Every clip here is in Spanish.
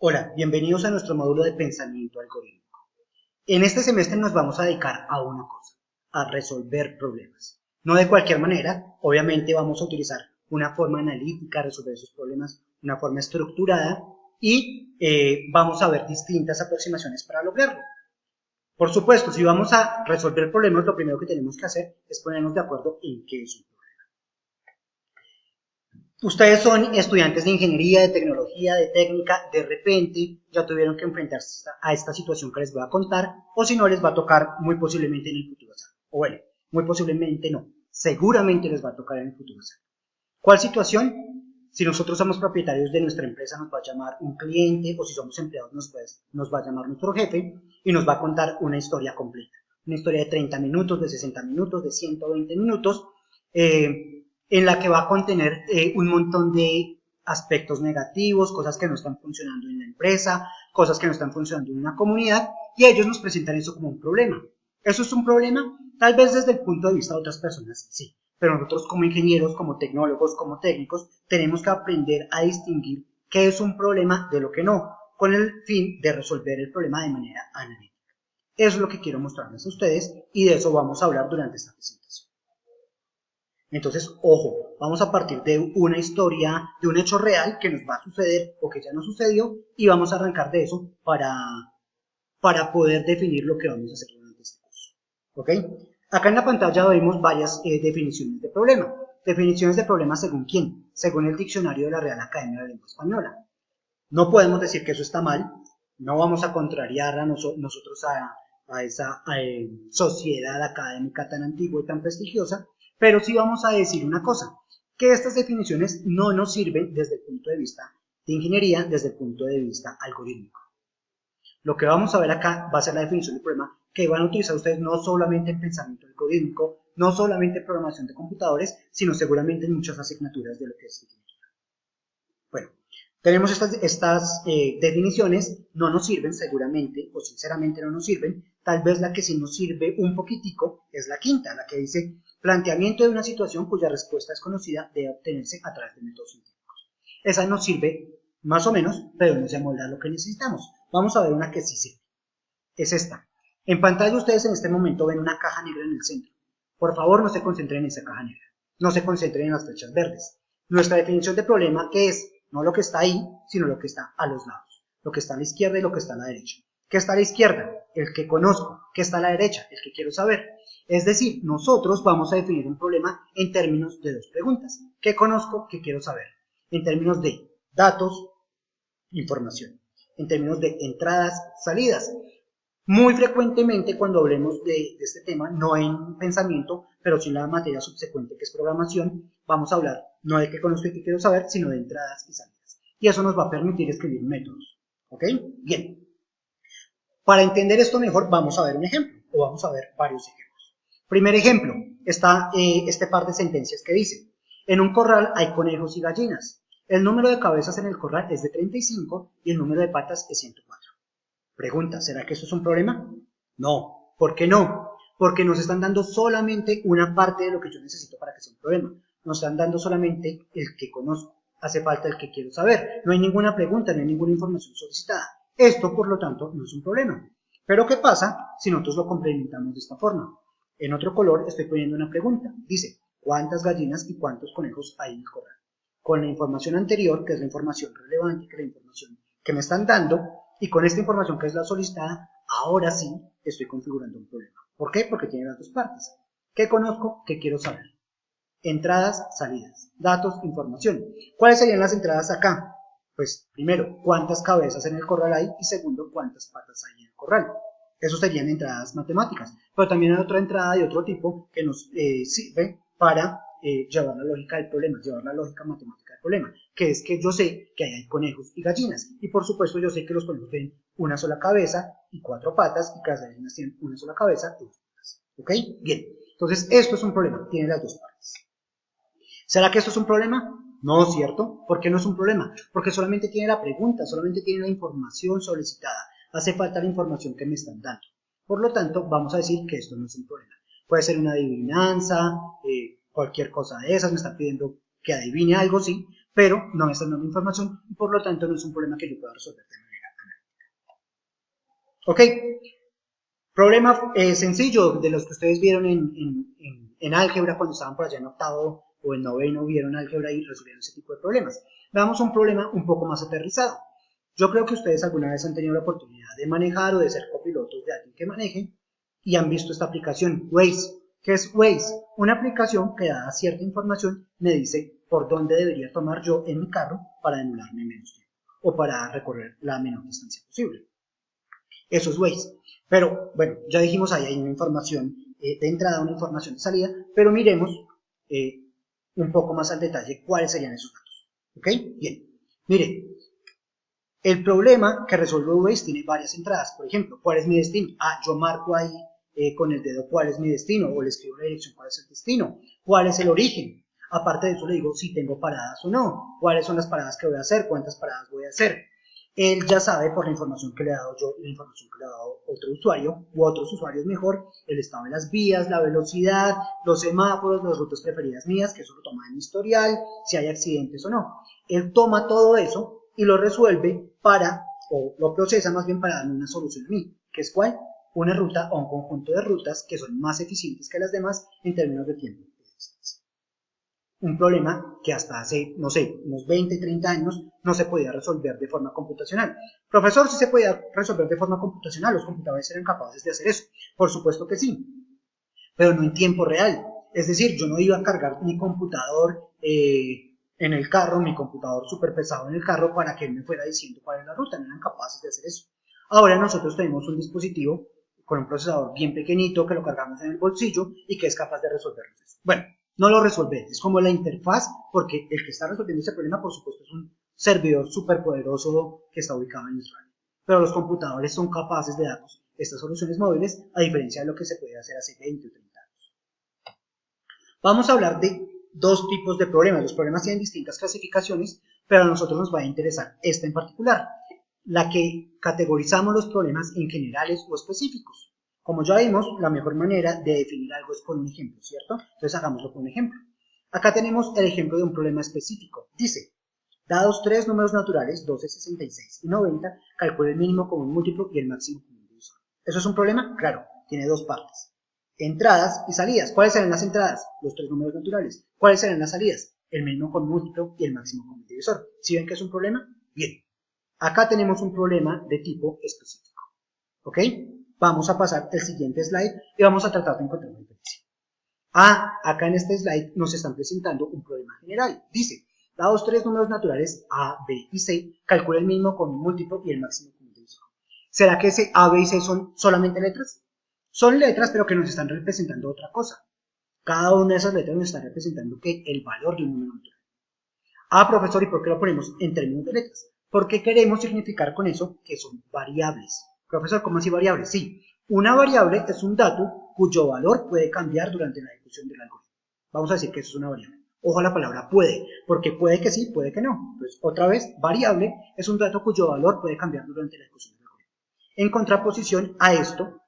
Hola, bienvenidos a nuestro módulo de pensamiento algorítmico. En este semestre nos vamos a dedicar a una cosa, a resolver problemas. No de cualquier manera, obviamente vamos a utilizar una forma analítica de resolver esos problemas, una forma estructurada y vamos a ver distintas aproximaciones para lograrlo. Por supuesto, si vamos a resolver problemas, lo primero que tenemos que hacer es ponernos de acuerdo en qué es un problema. Ustedes son estudiantes de ingeniería, de tecnología, de técnica, de repente ya tuvieron que enfrentarse a esta situación que les voy a contar, o si no les va a tocar muy posiblemente en el futuro. O bueno, muy posiblemente no, seguramente les va a tocar en el futuro. ¿Cuál situación? Si nosotros somos propietarios de nuestra empresa nos va a llamar un cliente, o si somos empleados nos va a llamar nuestro jefe y nos va a contar una historia completa. Una historia de 30 minutos, de 60 minutos, de 120 minutos, en la que va a contener un montón de aspectos negativos, cosas que no están funcionando en la empresa, cosas que no están funcionando en una comunidad, y ellos nos presentan eso como un problema. ¿Eso es un problema? Tal vez desde el punto de vista de otras personas, sí, pero nosotros como ingenieros, como tecnólogos, como técnicos, tenemos que aprender a distinguir qué es un problema de lo que no, con el fin de resolver el problema de manera analítica. Eso es lo que quiero mostrarles a ustedes y de eso vamos a hablar durante esta presentación. Entonces, ojo, vamos a partir de una historia, de un hecho real que nos va a suceder o que ya nos sucedió y vamos a arrancar de eso para poder definir lo que vamos a hacer durante este curso. ¿Ok? Acá en la pantalla vemos varias definiciones de problema. Definiciones de problema según quién, según el diccionario de la Real Academia de la Lengua Española. No podemos decir que eso está mal, no vamos a contrariar a nosotros a esa sociedad académica tan antigua y tan prestigiosa, pero sí vamos a decir una cosa, que estas definiciones no nos sirven desde el punto de vista de ingeniería, desde el punto de vista algorítmico. Lo que vamos a ver acá va a ser la definición del problema que van a utilizar ustedes no solamente en pensamiento algorítmico, no solamente en programación de computadores, sino seguramente en muchas asignaturas de lo que es ingeniería. Bueno, tenemos estas definiciones, no nos sirven seguramente, o sinceramente no nos sirven. Tal vez la que sí nos sirve un poquitico es la quinta, la que dice planteamiento de una situación cuya respuesta es conocida debe obtenerse a través de métodos científicos. Esa nos sirve más o menos, pero no se amolda lo que necesitamos. Vamos a ver una que sí sirve. Es esta. En pantalla ustedes en este momento ven una caja negra en el centro. Por favor, no se concentren en esa caja negra. No se concentren en las flechas verdes. Nuestra definición de problema, ¿qué es? No lo que está ahí, sino lo que está a los lados. Lo que está a la izquierda y lo que está a la derecha. ¿Qué está a la izquierda? El que conozco. ¿Qué está a la derecha? El que quiero saber. Es decir, nosotros vamos a definir un problema en términos de dos preguntas. ¿Qué conozco? ¿Qué quiero saber? En términos de datos, información. En términos de entradas, salidas. Muy frecuentemente cuando hablemos de este tema, no en pensamiento, pero sí en la materia subsecuente que es programación, vamos a hablar no de qué conozco y qué quiero saber, sino de entradas y salidas. Y eso nos va a permitir escribir métodos. ¿Ok? Bien. Para entender esto mejor, vamos a ver un ejemplo, o vamos a ver varios ejemplos. Primer ejemplo, está este par de sentencias que dice, en un corral hay conejos y gallinas. El número de cabezas en el corral es de 35 y el número de patas es 104. Pregunta, ¿será que eso es un problema? No. ¿Por qué no? Porque nos están dando solamente una parte de lo que yo necesito para que sea un problema. Nos están dando solamente el que conozco. Hace falta el que quiero saber. No hay ninguna pregunta, no hay ninguna información solicitada. Esto, por lo tanto, no es un problema. Pero ¿qué pasa si nosotros lo complementamos de esta forma? En otro color estoy poniendo una pregunta. Dice, ¿cuántas gallinas y cuántos conejos hay en el corral? Con la información anterior, que es la información relevante, que es la información que me están dando, y con esta información que es la solicitada, ahora sí estoy configurando un problema. ¿Por qué? Porque tiene las dos partes. ¿Qué conozco? ¿Qué quiero saber? Entradas, salidas, datos, información. ¿Cuáles serían las entradas acá? Pues primero, ¿cuántas cabezas en el corral hay? Y segundo, ¿cuántas patas hay en el corral? Eso serían entradas matemáticas. Pero también hay otra entrada de otro tipo que nos sirve para llevar la lógica del problema, llevar la lógica matemática del problema, que es que yo sé que hay conejos y gallinas, y por supuesto yo sé que los conejos tienen una sola cabeza y 4 patas, y que las gallinas tienen una sola cabeza y 2 patas. ¿Ok? Bien, entonces esto es un problema, tiene las dos partes. ¿Será que esto es un problema? No, ¿cierto? ¿Por qué no es un problema? Porque solamente tiene la pregunta, solamente tiene la información solicitada. Hace falta la información que me están dando. Por lo tanto, vamos a decir que esto no es un problema. Puede ser una adivinanza, cualquier cosa de esas, me está pidiendo que adivine algo, sí, pero no me están dando información y por lo tanto no es un problema que yo pueda resolver de manera Ok, problema sencillo de los que ustedes vieron en álgebra cuando estaban por allá en octavo o en noveno, vieron álgebra y resolvieron ese tipo de problemas. Veamos un problema un poco más aterrizado. Yo creo que ustedes alguna vez han tenido la oportunidad de manejar o de ser copilotos de alguien que maneje y han visto esta aplicación Waze. ¿Qué es Waze? Una aplicación que dada cierta información me dice por dónde debería tomar yo en mi carro para demorarme menos tiempo o para recorrer la menor distancia posible. Eso es Waze. Pero bueno, ya dijimos ahí hay una información de entrada, una información de salida, pero miremos eh, un poco más al detalle cuáles serían esos datos. ¿Ok? Bien. Mire, el problema que resuelve Waze tiene varias entradas. Por ejemplo, ¿cuál es mi destino? Ah, yo marco ahí con el dedo cuál es mi destino o le escribo la dirección cuál es el destino. ¿Cuál es el origen? Aparte de eso le digo si tengo paradas o no. ¿Cuáles son las paradas que voy a hacer? ¿Cuántas paradas voy a hacer? Él ya sabe por la información que le he dado yo y la información que le ha dado otro usuario u otros usuarios mejor, el estado de las vías, la velocidad, los semáforos, las rutas preferidas mías, que eso lo toma en historial, si hay accidentes o no. Él toma todo eso y lo resuelve para, o lo procesa más bien para darme una solución a mí, que es cuál, una ruta o un conjunto de rutas que son más eficientes que las demás en términos de tiempo. Un problema que hasta hace, no sé, unos 20, 30 años no se podía resolver de forma computacional. Profesor, si se podía resolver de forma computacional, los computadores eran capaces de hacer eso. Por supuesto que sí, pero no en tiempo real. Es decir, yo no iba a cargar mi computador en el carro, mi computador súper pesado en el carro para que él me fuera diciendo cuál es la ruta, no eran capaces de hacer eso. Ahora nosotros tenemos un dispositivo con un procesador bien pequeñito que lo cargamos en el bolsillo y que es capaz de resolvernos eso. Bueno, no lo resuelve, es como la interfaz, porque el que está resolviendo ese problema, por supuesto, es un servidor súper poderoso que está ubicado en Israel. Pero los computadores son capaces de darnos estas soluciones móviles, a diferencia de lo que se puede hacer hace 20 o 30 años. Vamos a hablar de dos tipos de problemas. Los problemas tienen distintas clasificaciones, pero a nosotros nos va a interesar esta en particular, la que categorizamos los problemas en generales o específicos. Como ya vimos, la mejor manera de definir algo es con un ejemplo, ¿cierto? Entonces hagámoslo con un ejemplo. Acá tenemos el ejemplo de un problema específico. Dice, dados tres números naturales, 12, 66 y 90, calcula el mínimo común múltiplo y el máximo común divisor. ¿Eso es un problema? Claro, tiene dos partes. Entradas y salidas. ¿Cuáles serán las entradas? Los tres números naturales. ¿Cuáles serán las salidas? El mínimo común múltiplo y el máximo común divisor. ¿Sí ven que es un problema? Bien. Acá tenemos un problema de tipo específico. ¿Ok? Vamos a pasar el siguiente slide y vamos a tratar de encontrar una diferencia. Acá en este slide nos están presentando un problema general. Dice, dados tres números naturales A, B y C, calcula el mínimo común múltiplo y el máximo común divisor. ¿Será que ese A, B y C son solamente letras? Son letras, pero que nos están representando otra cosa. Cada una de esas letras nos está representando que el valor de un número natural. Profesor, ¿y por qué lo ponemos en términos de letras? Porque queremos significar con eso que son variables. Profesor, ¿cómo así variables? Sí, una variable es un dato cuyo valor puede cambiar durante la ejecución del algoritmo. Vamos a decir que eso es una variable. Ojo a la palabra puede, porque puede que sí, puede que no. Entonces, otra vez, variable es un dato cuyo valor puede cambiar durante la ejecución del algoritmo. En contraposición a esto,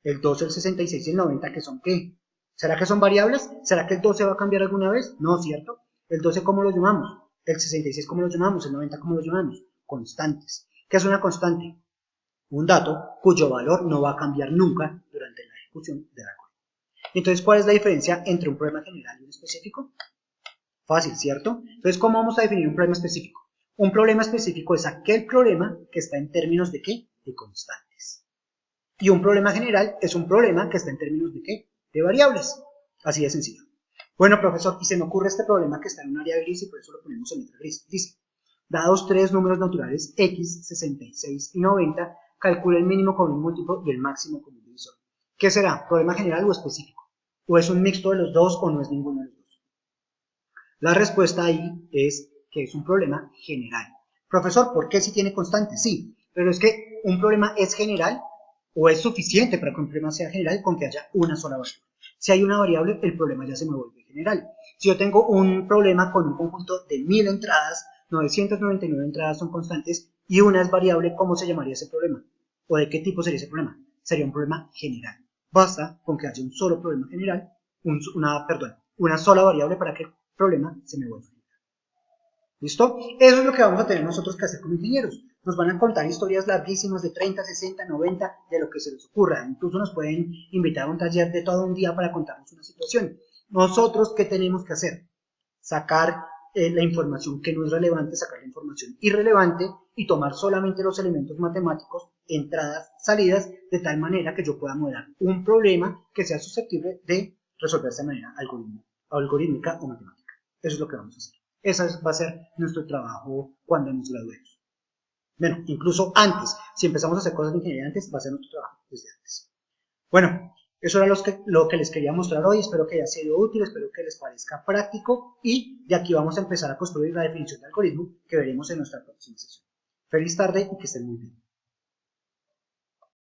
el 12, el 66 y el 90, ¿que son qué? ¿Será que son variables? ¿Será que el 12 va a cambiar alguna vez? No, ¿cierto? ¿El 12 cómo lo llamamos? ¿El 66 cómo lo llamamos? ¿El 90 cómo lo llamamos? Constantes. ¿Qué es una constante? Un dato cuyo valor no va a cambiar nunca durante la ejecución del algoritmo. Entonces, ¿cuál es la diferencia entre un problema general y un específico? Fácil, ¿cierto? Entonces, ¿cómo vamos a definir un problema específico? Un problema específico es aquel problema que está en términos de ¿qué? De constantes. Y un problema general es un problema que está en términos de ¿qué? De variables. Así de sencillo. Bueno, profesor, y se me ocurre este problema que está en un área gris y por eso lo ponemos en letra gris. Dice, dados tres números naturales x, 66 y 90, calcula el mínimo común múltiplo y el máximo común divisor. ¿Qué será? ¿Problema general o específico? ¿O es un mixto de los dos o no es ninguno de los dos? La respuesta ahí es que es un problema general. Profesor, ¿por qué si tiene constantes? Sí, pero es que un problema es general o es suficiente para que un problema sea general con que haya una sola variable. Si hay una variable, el problema ya se me vuelve general. Si yo tengo un problema con un conjunto de 1000 entradas, 999 entradas son constantes y una es variable, ¿cómo se llamaría ese problema? ¿O de qué tipo sería ese problema? Sería un problema general. Basta con que haya un solo problema general, una sola variable para que el problema se me vuelva. ¿Listo? Eso es lo que vamos a tener nosotros que hacer como ingenieros. Nos van a contar historias larguísimas de 30, 60, 90, de lo que se les ocurra. Incluso nos pueden invitar a un taller de todo un día para contarnos una situación. Nosotros, ¿qué tenemos que hacer? Sacar la información que no es relevante, sacar la información irrelevante y tomar solamente los elementos matemáticos, entradas, salidas, de tal manera que yo pueda modelar un problema que sea susceptible de resolverse de manera algorítmica o matemática. Eso es lo que vamos a hacer. Ese va a ser nuestro trabajo cuando nos graduemos. Bueno, incluso antes, si empezamos a hacer cosas de ingeniería antes, va a ser nuestro trabajo desde antes. Bueno, eso era lo que les quería mostrar hoy. Espero que haya sido útil, espero que les parezca práctico y de aquí vamos a empezar a construir la definición de algoritmo que veremos en nuestra próxima sesión. Feliz tarde y que estén muy bien.